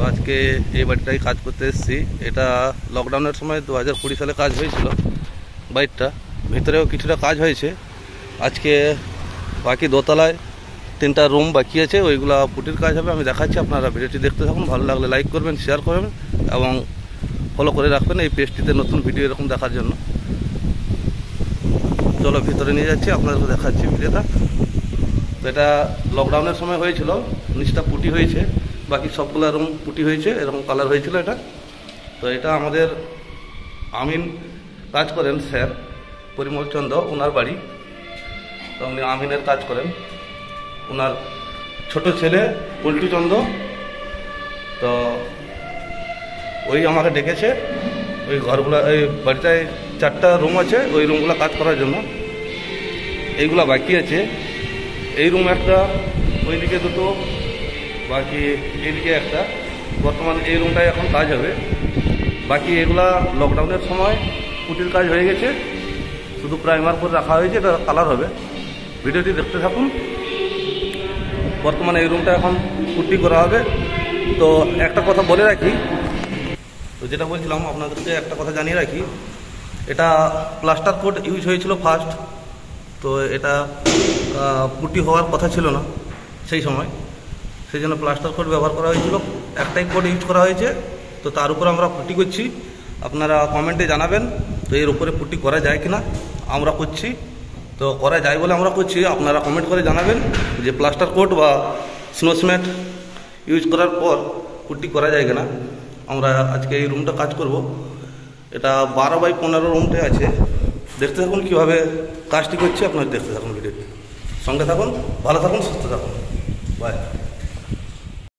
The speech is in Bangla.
আজকে এই বাড়িটাই কাজ করতে এসেছি। এটা লকডাউনের সময় 2020 সালে কাজ হয়েছিল বাড়িটা, ভিতরেও কিছুটা কাজ হয়েছে। আজকে বাকি দোতলায় 3টা রুম বাকি আছে, ওইগুলা পুটির কাজ হবে। আমি দেখাচ্ছি, আপনারা ভিডিওটি দেখতে থাকুন। ভালো লাগলে লাইক করবেন, শেয়ার করবেন এবং ফলো করে রাখবেন এই পেজটিতে নতুন ভিডিও এরকম দেখার জন্য। চলো ভিতরে নিয়ে যাচ্ছি, আপনাদেরকে দেখাচ্ছি ভিডিওটা। তো এটা লকডাউনের সময় হয়েছিল, নিচটা পুটি হয়েছে, বাকি সবগুলো রুম পুটি হয়েছে, এরকম কালার হয়েছিল এটা। তো এটা আমাদের আমিন কাজ করেন স্যার, পরিমল চন্দ্র ওনার বাড়ি। তো উনি আমিনের কাজ করেন। ওনার ছোট ছেলে পল্টু চন্দ্র, তো ওই আমাকে ডেকেছে ওই ঘরগুলো, এই বাড়িটায় 4টা রুম আছে, ওই রুমগুলো কাজ করার জন্য। এইগুলা বাকি আছে, এই রুম একটা, ওইদিকে দুটো, বাকি এইদিকে একটা। বর্তমানে এই রুমটায় এখন কাজ হবে। বাকি এগুলা লকডাউনের সময় পুটির কাজ হয়ে গেছে, শুধু প্রাইমার করে রাখা হয়েছে, এটা কালার হবে। ভিডিওটি দেখতে থাকুন। বর্তমানে এই রুমটা এখন পুটি করা হবে। তো একটা কথা বলে রাখি, তো যেটা বলছিলাম আপনাদেরকে একটা কথা জানিয়ে রাখি, এটা প্লাস্টার কোট ইউজ হয়েছিল ফার্স্ট। তো এটা পুটি হওয়ার কথা ছিল না সেই সময়, সেই জন্য প্লাস্টার কোট ব্যবহার করা হয়েছিল। একটাই কোট ইউজ করা হয়েছে, তো তার উপরে আমরা পুটি করছি। আপনারা কমেন্টে জানাবেন তো এর উপরে পুটি করা যায় কিনা। আমরা করছি, তো করা যায় বলে আমরা করছি। আপনারা কমেন্ট করে জানাবেন যে প্লাস্টার কোট বা স্নো সিমেন্ট ইউজ করার পর পুটি করা যায় কিনা। আমরা আজকে এই রুমটা কাজ করব। এটা 12x15 রুমটা আছে। দেখতে থাকুন কীভাবে কাজটি করছি, আপনারা দেখতে থাকুন ভিডিওটি, সঙ্গে থাকুন, ভালো থাকুন, সুস্থ থাকুন। বাই।